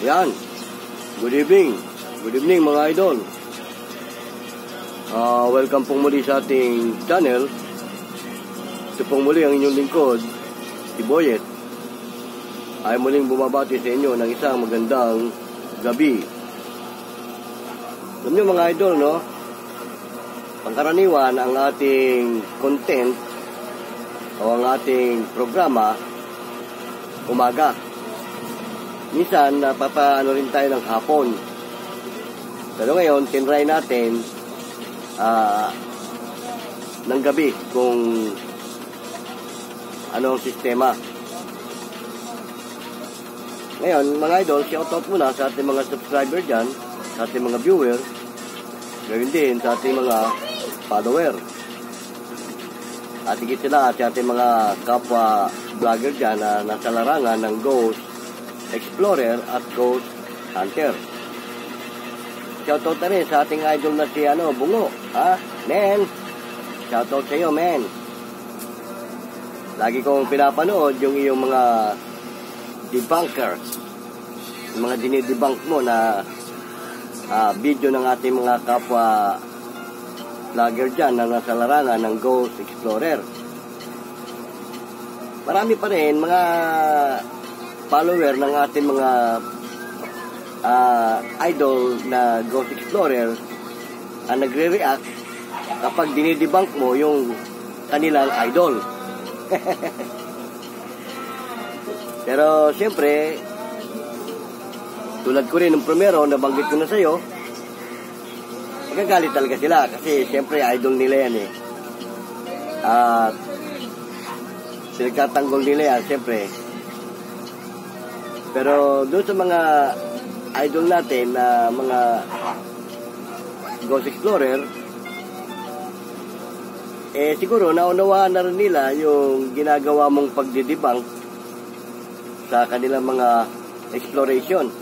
Yan. Good evening. Good evening mga idol. Welcome pong muli sa ating channel. Ito pong muli ang inyong lingkod, si Boyet. Ay muling bumabati sa inyo ng isang magandang gabi. Alam nyo mga idol, no? Pangkaraniwan ang ating content o ang ating programa umaga. Minsan, napapaano rin tayo ng hapon. Pero ngayon, tinry natin ng gabi kung ano ang sistema. Ngayon, mga idol, shoutout muna sa ating mga subscriber dyan, sa ating mga viewer, gawin din sa ating mga follower. At higit sila at sa ating mga kapwa vlogger dyan na nasa larangan ng Ghost Explorer at Ghost Hunter. Shoutout na rin sa ating idol na si Bungo. Men, shoutout sa iyo, men. Lagi kong pinapanood yung iyong mga debunkers, yung mga dinidebunk mo na video ng ating mga kapwa vlogger dyan na nasa larangan ng Ghost Explorer. Marami pa rin mga follower ng ating mga idol na Ghost Explorer ang nagre-react kapag dinidebunk mo yung kanilang idol. Pero siyempre, tulad ko rin ng primero, nabanggit ko na sa'yo, magagalit talaga sila kasi siyempre idol nila yan eh. At pinagtatanggol nila yan siyempre. Pero doon sa mga idol natin na mga Ghost Explorer, siguro naunawaan na rin nila yung ginagawa mong pagdidebunk sa kanilang mga exploration.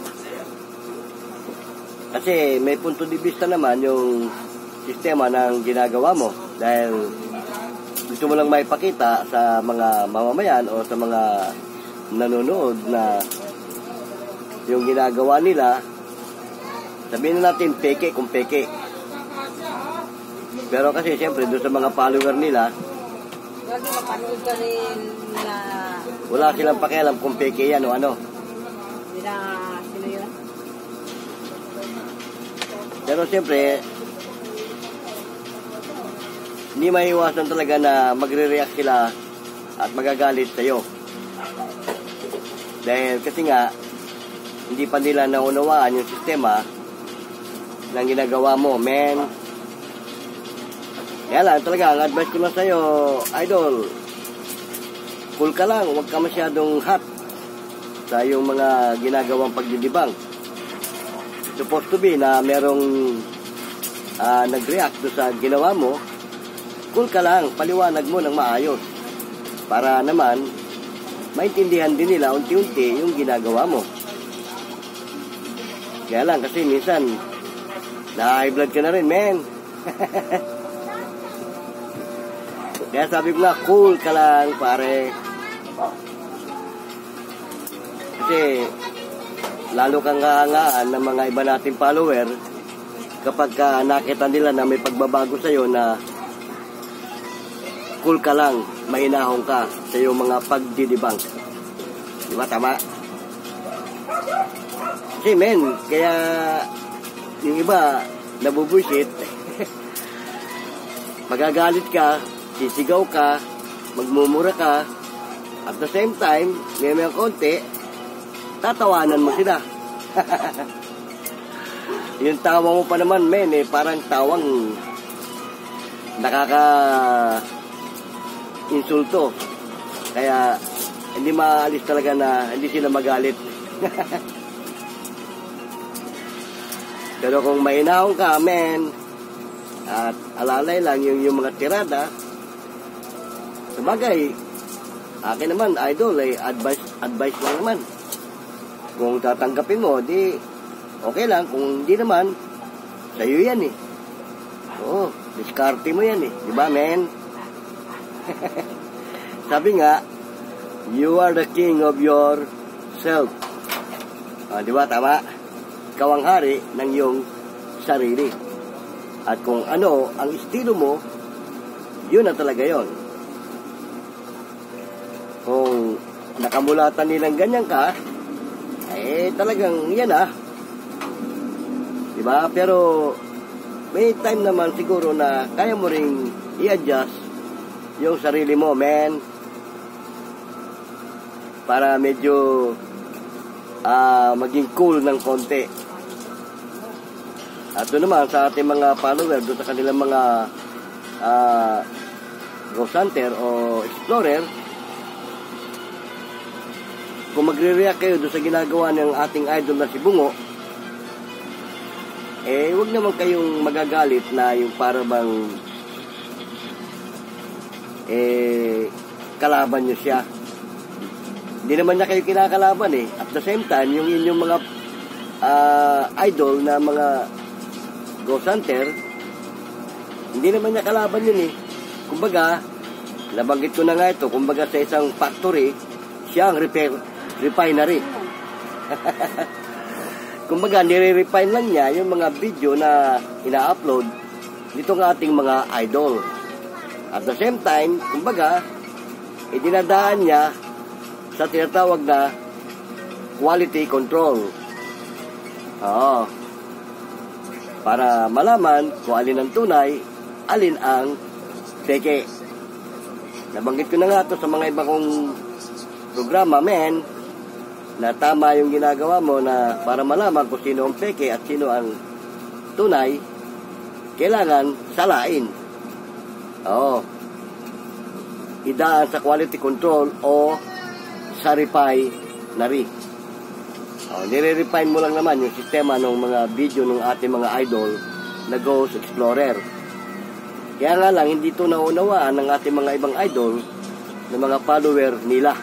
Kasi may punto de vista naman yung sistema ng ginagawa mo dahil gusto mo lang maipakita sa mga mamamayan o sa mga nanonood na yung ginagawa nila, sabihin na natin peke kung peke. Pero kasi siyempre doon sa mga follower nila, wala silang pakialam kung peke yan o ano. Sino yun? Pero siyempre, hindi maiwasan talaga na magre-react sila at magagalit sa'yo. Dahil kasi nga, hindi pa nila naunawaan yung sistema ng ginagawa mo, men. Kaya lang, talaga, ang advice ko lang sa'yo, idol, cool ka lang, huwag ka masyadong hot sa yung mga ginagawang pagdidebunk. Supposed to be na merong nag-react sa ginawa mo, cool ka lang, paliwanag mo ng maayos. Para naman, maintindihan din nila unti-unti yung ginagawa mo. Kaya lang, kasi minsan, na-high blood ka na rin, men. Kaya sabi ko nga, cool ka lang, pare. Kasi, lalo kang hahangaan ng mga iba nating follower kapag nakita nila na may pagbabago sa'yo na cool ka lang, mahinahong ka sa iyong mga pagdidebunk. Di ba, tama? Kasi men, kaya yung iba nabubuisit, magagalit ka, sisigaw ka, magmumura ka, at the same time, may konti, tatawanan mo sila. Yung tawa mo pa naman, men, parang tawang nakaka-insulto. Kaya, hindi maalis talaga na hindi sila magalit. Pero kung mahinahon ka, men, at alalay lang yung mga tirada, sabagay, akin naman, idol, advice lang naman. Kung tatanggapin mo, di, okay lang. Kung hindi naman, sa'yo yan eh. Oo, diskarte mo yan eh. Diba, men? Sabi nga, you are the king of yourself. Di ba? Tama? Ikaw ang hari ng iyong sarili. At kung ano ang estilo mo, yun na talaga yon. Kung nakamulatan nilang ganyan ka, talagang yan Di ba? Pero may time naman siguro na kaya mo ring i-adjust yung sarili mo, man. Para medyo maging cool ng konti. At doon naman sa ating mga follower, doon sa kanilang mga ghost hunter o explorer, kung magre-react kayo doon sa ginagawa ng ating idol na si Bungo, huwag naman kayong magagalit na yung para bang kalaban nyo siya. Hindi naman niya kayo kinakalaban At the same time, yung inyong mga idol na mga ghost hunter, hindi naman niya kalaban yun Kumbaga, nabanggit ko na nga ito, kumbaga sa isang factory, siya ang refinery. Kumbaga, nire-refine lang niya yung mga video na ina-upload nitong ating mga idol. At the same time, kumbaga, dinadaan niya sa tinatawag na quality control. Para malaman kung alin ang tunay, alin ang peke. Nabanggit ko na nga ito sa mga iba kong programa, men, na tama yung ginagawa mo na para malaman kung sino ang peke at sino ang tunay, kailangan salain. Idaan sa quality control o sa refinery. Nire-refine mo lang naman yung sistema ng mga video ng ating mga idol na Ghost Explorer. Kaya nga lang, hindi ito naunawaan ng ating mga ibang idol na mga follower nila.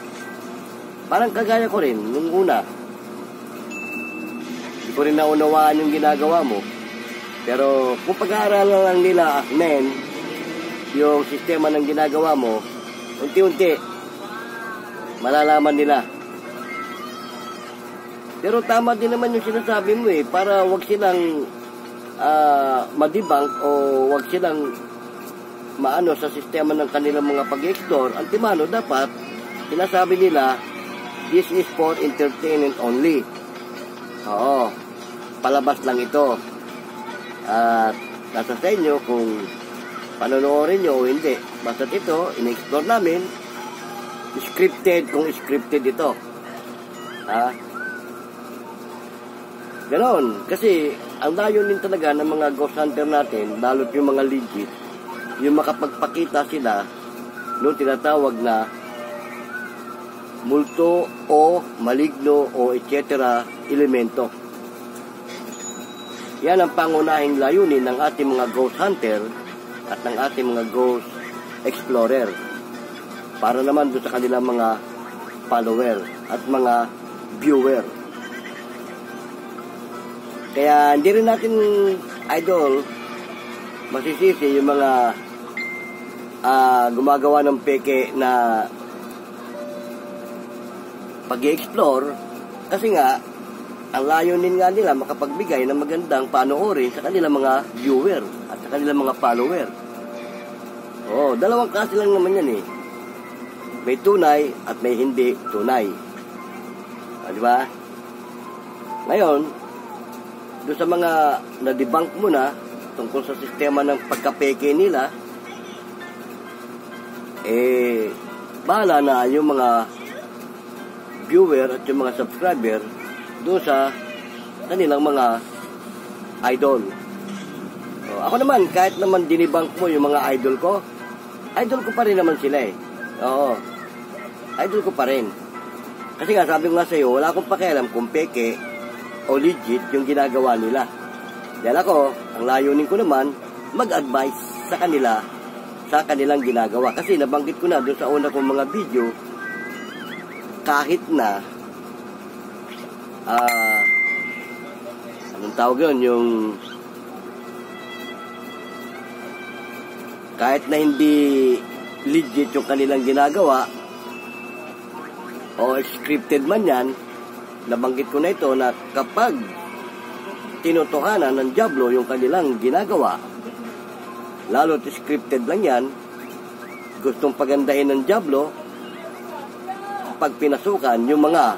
Parang kagaya ko rin, nung una. Hindi ko rin naunawaan yung ginagawa mo. Pero kung pag-aaralan lang nila, men, yung sistema ng ginagawa mo, unti-unti, malalaman nila. Pero tama din naman yung sinasabi mo para wag silang madibang o wag silang maano sa sistema ng kanilang mga pag-explore. Ultimano, dapat sinasabi nila, this is for entertainment only. Palabas lang ito. At nasa sa inyo kung panonoorin nyo o hindi. Basta ito, in-explore namin, scripted kung scripted ito. Ganon. Kasi, ang dayon din talaga ng mga ghost hunter natin, lalo't yung mga legit, yung makapagpakita sila noong tinatawag na multo o maligno o etc. elemento. Yan ang pangunahing layunin ng ating mga ghost hunter at ng ating mga ghost explorer. Para naman doon sa kanilang mga follower at mga viewer. Kaya hindi rin natin, idol, masisisi yung mga gumagawa ng peke na pag-i-explore kasi nga, ang layunin nga nila makapagbigay ng magandang panoorin sa kanilang mga viewer at sa kanilang mga follower. Dalawang klase lang naman yan May tunay at may hindi tunay. Di ba? Ngayon, doon sa mga na-debunk mo na tungkol sa sistema ng pagkapeke nila, bahala na yung mga viewer at yung mga subscriber doon sa kanilang mga idol. Ako naman, kahit naman dinibunk mo yung mga idol ko pa rin naman sila idol ko pa rin. Kasi nga, sabi ko nga sa'yo, wala akong pakialam kung peke o legit yung ginagawa nila. Dahil ako, ang layunin ko naman, mag-advise sa kanila sa kanilang ginagawa. Kasi nabanggit ko na doon sa una kong mga video, kahit na anong tawag yun, yung kahit na hindi legit yung kanilang ginagawa o scripted man yan, nabanggit ko na ito na kapag tinutuhanan ng Diablo yung kanilang ginagawa, lalo scripted lang yan, gustong pagandahin ng Diablo, pag pinasukan yung mga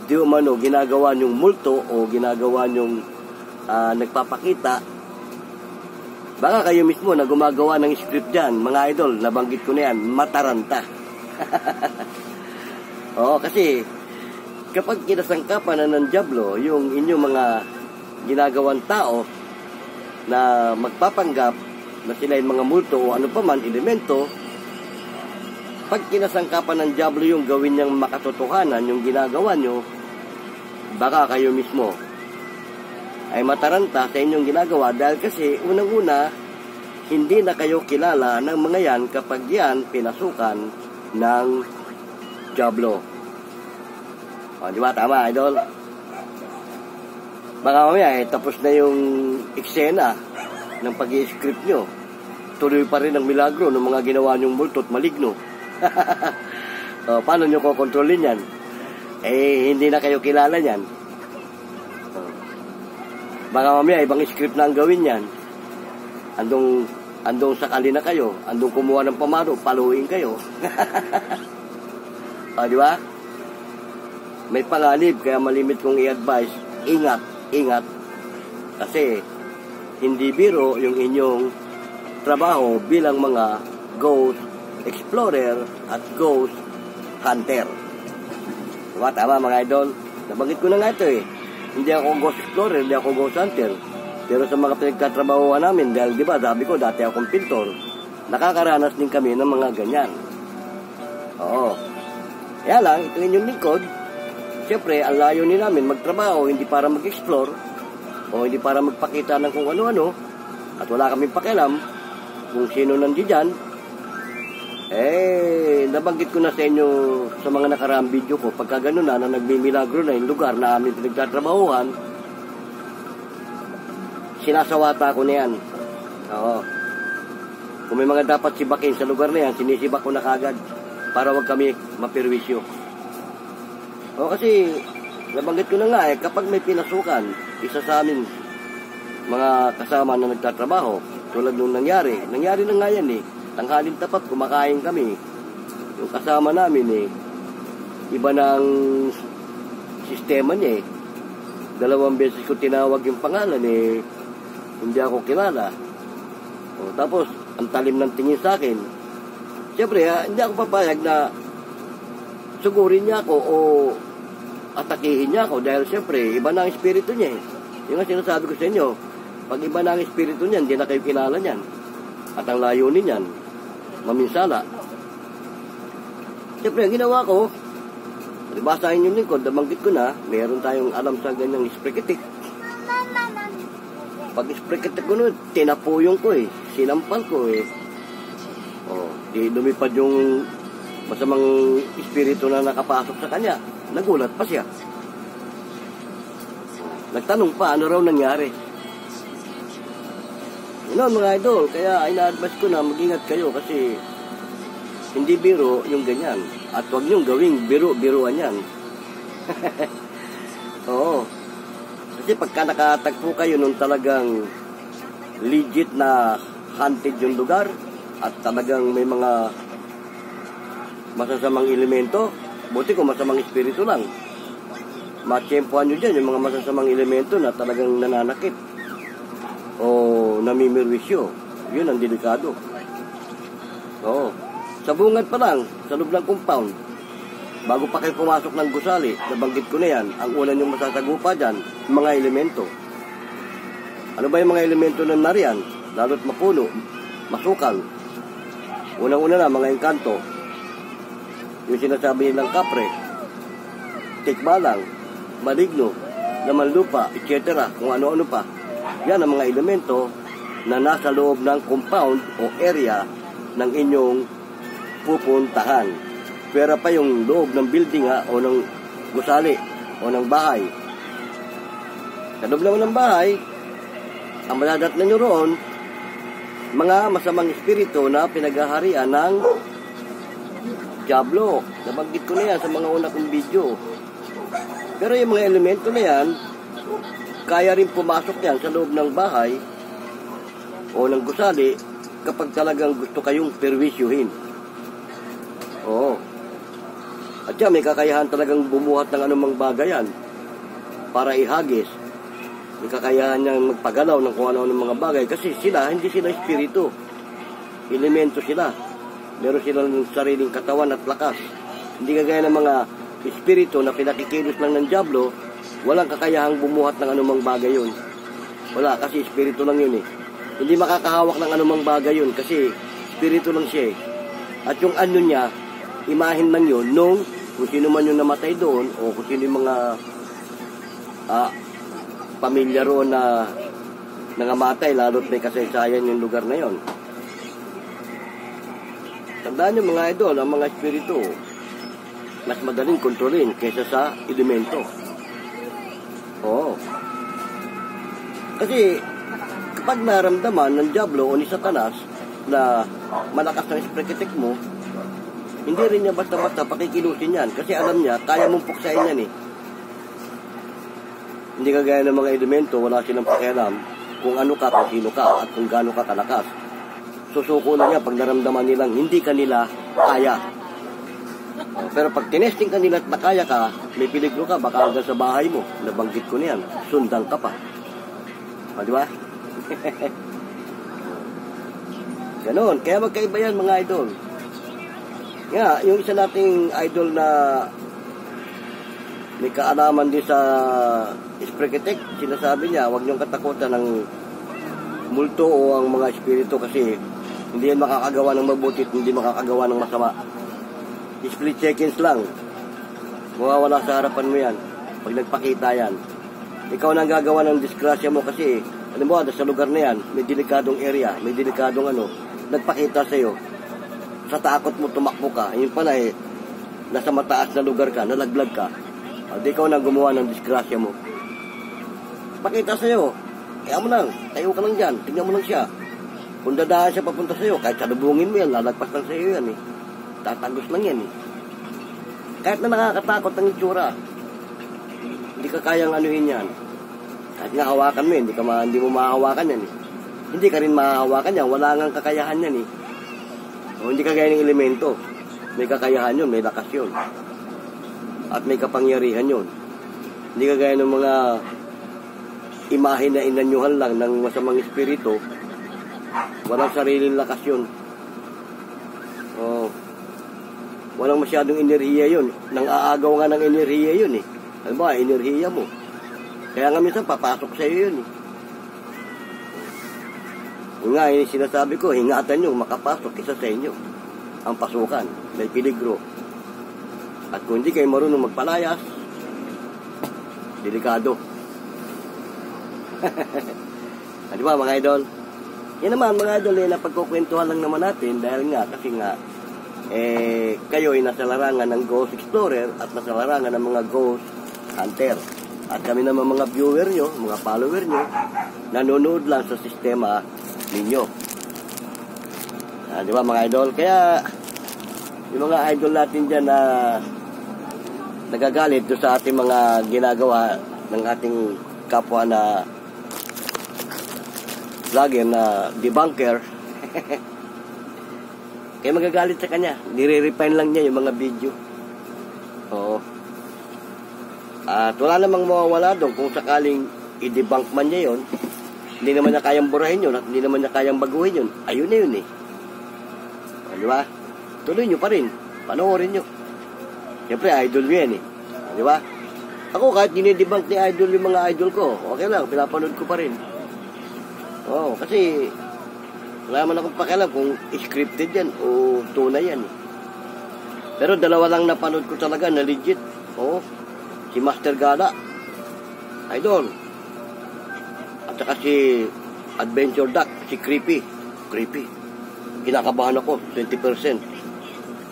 di umano ginagawa nyong multo o ginagawa nyong nagpapakita, baka kayo mismo na gumagawa ng script dyan, mga idol, nabanggit ko na yan, mataranta. Oo, kasi kapag kinasangkapan na ng Diablo yung inyong mga ginagawang tao na magpapanggap na sila yung mga multo o ano pa man, elemento, pag kinasangkapan ng Diablo yung gawin niyang makatotohanan yung ginagawa nyo, baka kayo mismo ay mataranta sa inyong ginagawa dahil kasi unang-una, hindi na kayo kilala ng mga yan kapag yan pinasukan ng Diablo. O, di ba? Tama, idol? Baka mamaya, tapos na yung eksena ng pag-i-script nyo. Tuloy pa rin ang milagro ng mga ginawa nyong multo at maligno. O, paano nyo kokontrolin yan? Hindi na kayo kilala yan. O, baka mamaya, ibang script na ang gawin yan. Andong sakali na kayo, andong kumuha ng pamaro, paluin kayo. O, di ba? May panganib, kaya malimit kong i-advise, ingat. Kasi, hindi biro yung inyong trabaho bilang mga ghost explorer at ghost hunter. Diba? Tama, mga idol? Nabanggit ko na nga ito eh. Hindi ako ghost explorer, hindi ako ghost hunter. Pero sa mga pinagtatrabahoan namin, dahil diba, sabi ko, dati akong pintor, nakakaranas din kami ng mga ganyan. Oo. Kaya lang, ito inyong lingkod, siyempre, ang layo din namin magtrabaho, hindi para mag-explore, o hindi para magpakita ng kung ano-ano, at wala kaming pakialam kung sino nandiyan. Nabanggit ko na sa inyo sa mga nakaraang video ko, pagka gano'n na nagmimilagro na yung lugar na amin pinagtatrabahuhan, sinasawata ko na yan. Oo. Kung may mga dapat sibakin sa lugar na yan, sinisibak ko na kagad para wag kami mapirwisyo. O kasi, nabanggit ko na nga kapag may pinasukan, isa sa amin, mga kasama na nagtatrabaho, tulad nung nangyari na nga yan tanghalin tapat, kumakain kami. Yung kasama namin iba ng sistema niya 2 beses ko tinawag yung pangalan hindi ako kilala. O, tapos, ang talim ng tingin sa akin. Siyempre, hindi ako papayag na sugurin niya ako o atakihin niya ako dahil siyempre, iba na ang espiritu niya Yung nga sinasabi ko sa inyo, pag iba na ang espiritu niyan, hindi na kayo kilala niyan. At ang layunin niyan, maminsala. Siyempre, ang ginawa ko, basahin yung lingkod, nabanggit ko na, meron tayong alam sa ganyang spreketik. Pag spreketik ko nun, tinapuyong ko sinampal ko di lumipad yung masamang espiritu na nakapasok sa kanya. Nagulat pa siya. Nagtanong pa, ano raw nangyari? Mga idol, kaya ina-advise ko na mag-ingat kayo kasi hindi biro yung ganyan. At huwag niyong gawing biro-biroan yan. Oo. Kasi pagka nakatagpo kayo nung talagang legit na haunted yung lugar at talagang may mga masasamang elemento, buti kung masamang espiritu lang. Matsyempohan nyo dyan yung mga masasamang elemento na talagang nananakit o namimirwisyo. Yun ang delikado. Oo. Sa bungad pa lang, sa loob ng compound, bago pa kayo pumasok ng gusali, nabanggit ko na yan, ang una nyo masasagupa dyan, mga elemento. Ano ba yung mga elemento ng nariyan? Lalo't mapuno, masukal. Unang-una na, mga engkanto. Yung sinasabi nilang kapre, tikbalang, maligno, laman lupa, etc. Kung ano-ano pa. Yan ang mga elemento na nasa loob ng compound o area ng inyong pupuntahan. Pero pa yung loob ng building o ng gusali o ng bahay. Sa loob naman ng bahay, ang madadatnan nyo roon, mga masamang espiritu na pinaghaharian ng Diablo. Nabanggit ko na yan sa mga una kong video. Pero yung mga elemento na yan, kaya rin pumasok yan sa loob ng bahay o ng gusali kapag talagang gusto kayong perwisyuhin. Oo. At yan, may kakayahan talagang bumuhat ng anumang bagay yan para ihagis. May kakayahan niyang magpagalaw ng kung ano ng mga bagay kasi sila, hindi sila espiritu. Elemento sila. Meron silang sariling katawan at lakas. Hindi kagaya ng mga espiritu na pinakikilos lang ng dyablo, walang kakayahang bumuhat ng anumang bagay yun. Wala, kasi espiritu lang yun eh. Hindi makakahawak ng anumang bagay yun kasi espiritu lang siya eh. At yung ano niya, imahin man yun nung kung sino man yung namatay doon o kung sino yung mga pamilya roon na nangamatay, lalo't may kasaysayan yung lugar na yon. Tandaan nyo mga idol, ang mga espiritu mas madaling kontrolin kaysa sa elemento. Oo. Kasi kapag naramdaman ng dyablo o ni Satanas na malakas ng spreketek mo, hindi rin niya basta-basta pakikilusin yan. Kasi alam niya, kaya mong puksain yan eh. Hindi kagaya ng mga elemento, wala silang pakialam kung ano ka, kung sino ka, at kung gaano ka kalakas. Susuko lang niya pag naramdaman nilang hindi kanila kaya. Pero pag tinesting kanila at nakaya ka, may peligro ka, baka hanggang sa bahay mo. Nabanggit ko niyan, sundan ka pa. Di ba? Ganon. Kaya magkaiba yan mga idol. Nga, yung isa nating idol na may kaalaman din sa Spreketek, sinasabi niya, huwag niyong katakutan ng multo o ang mga espiritu kasi hindi yan makakagawa ng mabuti at hindi makakagawa ng masama. Split seconds lang. Mawawala sa harapan mo yan pag nagpakita yan. Ikaw na ang gagawa ng disgrasya mo kasi, alam mo, sa lugar na yan, may delikadong area, may delikadong nagpakita sa'yo. Sa takot mo, tumakbo ka. Yun pala nasa mataas na lugar ka, nalaglag ka. Di ikaw na gumawa ng disgrasya mo. Pakita sa'yo. Kaya mo lang, tayo ka lang dyan, tingnan mo lang siya. Kung dadaan siya papunta sa'yo, kahit salubungin mo yan, lalagpas lang sa'yo yan eh. Tatagos lang yan eh. Kahit na nakakatakot ang itsura, hindi ka kayang anuhin yan. Kahit nga hawakan mo yan, hindi mo mahahawakan yan eh. Hindi ka rin mahahawakan yan, wala nga kakayahan yan eh. O, hindi kagaya ng elemento. May kakayahan yun, may lakas yun. At may kapangyarihan yun. Hindi kagaya ng mga imahe na inanyuhan lang ng masamang espiritu. Walang sariling lakas yun. O, walang masyadong enerhiya yun. Nang aagaw nga ng enerhiya yun eh. Alam ba, enerhiya mo. Kaya nga minsan papasok sa iyo yun eh. Yung nga, yung sinasabi ko, hingatan nyo, makapasok isa sa inyo. Ang pasukan, may peligro. At kung hindi kayo marunong magpalayas, delikado. Di ba mga idol? Yan naman mga idol, napagkukwentuhan lang naman natin dahil nga, kasi nga, kayo ay nasa larangan ng Ghost Explorer at nasa larangan ng mga Ghost Hunter. At kami naman mga viewer nyo, mga follower nyo, nanonood lang sa sistema ninyo. Di ba mga idol? Kaya yung mga idol natin dyan na nagagalit doon sa ating mga ginagawa ng ating kapwa na vlogger na debunker kaya magagalit sa kanya. Nire-refine lang niya yung mga video. Oo. At wala namang mawawala doon kung sakaling i-debunk man niya yun. Hindi naman niya kayang burahin yun at hindi naman niya kayang baguhin yun. Ayun na yun eh. Di ba? Tuloy nyo pa rin. Panoorin nyo. Siyempre, idol mo yan eh. Di ba? Ako kahit dinidebunk ni idol yung mga idol ko, okay lang, pinapanood ko pa rin. Oo, kasi wala man akong pakialam kung scripted yan o tunay yan eh. Pero dalawa lang napanood ko talaga na legit. Oo. Si Master Gala. Idol. At saka si Adventure Duck, si Creepy. Creepy. Kinakabahan ako, 20%.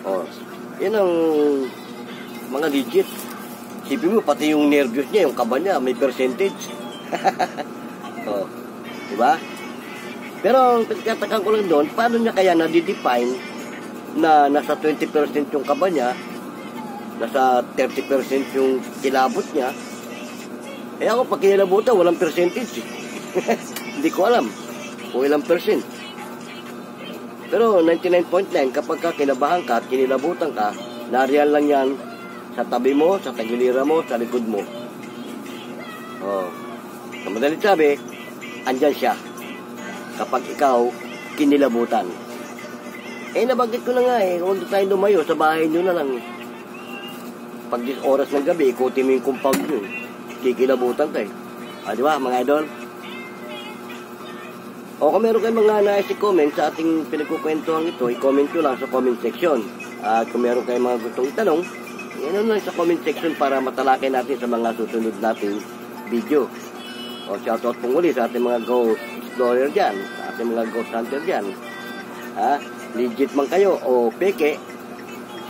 Oh, yan ang mga legit. Sipin mo, pati yung nervous niya, yung kaba niya, may percentage. Oh, diba? Pero, pagkatakan ko lang doon, paano niya kaya na-define na nasa 20% yung kaba niya nasa 30% yung kilabot niya. Eh ako, pag kinilabutan, walang percentage. Hindi ko alam kung ilang percent. Pero 99.9, kapag ka kinabahan ka at kinilabutan ka, nariyan lang yan sa tabi mo, sa tagilira mo, sa likod mo. Oh. Sa madalit sabi, andyan siya kapag ikaw kinilabutan. Eh, nabanggit ko na nga huwag tayo lumayo, sa bahay nyo na lang. Pag oras ng gabi, ikutin mo yung compound nyo. Kikilabutan kayo. Di ba, mga idol? O kung meron kayong mga nais i-comment sa ating pinagkukwentuhan ito, i-comment nyo lang sa comment section. At kung meron kayong mga gustong itanong, yan lang sa comment section para matalakay natin sa mga susunod nating video. O shoutout po muli sa ating mga ghost explorer dyan, sa ating mga ghost hunter dyan. Legit man kayo o peke,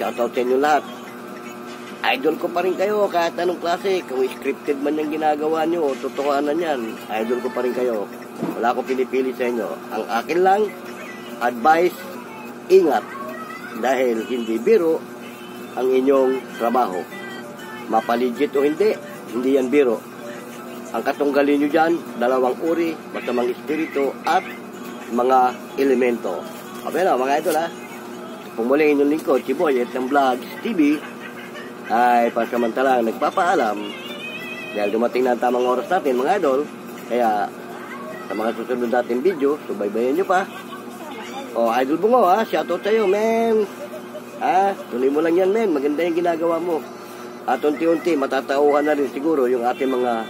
shoutout sa inyo lahat. Idol ko pa rin kayo kahit anong klase, kung scripted man yung ginagawa nyo o totohanan yan, idol ko pa rin kayo. Wala akong pinipili sa inyo. Ang akin lang, advice, ingat. Dahil hindi biro ang inyong trabaho. Mapaligit o hindi, hindi yan biro. Ang katunggalin nyo dyan, dalawang uri, masamang espiritu at mga elemento. Okay na, mga idol Pumuli inyong lingkod, si Boyet ng Vlogs TV ay pansamantalang nagpapaalam dahil dumating na ang tamang oras natin, mga idol. Kaya sa mga susunod natin video, subaybayan nyo pa. O, Idol Bungo, shoutout sa'yo, men. Tuloy mo lang yan, men. Maganda yung ginagawa mo. At unti-unti, matatauhan na rin siguro yung ating mga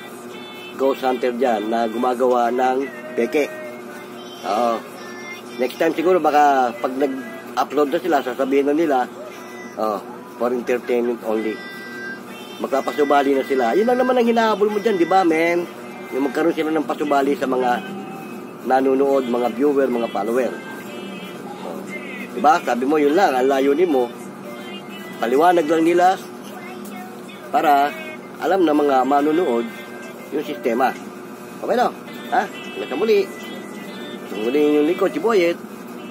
ghost hunter dyan na gumagawa ng peke. Next time siguro, baka pag nag-upload na sila, sasabihin na nila, for entertainment only. Magpapasubali na sila. Yun lang naman ang hinahabol mo dyan, di ba, men? Yung magkaroon sila ng pasubali sa mga nanonood, mga viewer, mga follower. Diba? Sabi mo, yun lang, ang layunin mo. Paliwanag lang nila para alam na mga manonood yung sistema. Okay na? Hanggang sa muli. Sa muli yung likod, si Boyet.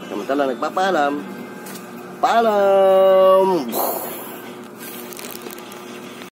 Samantala nagpapaalam. Paalam!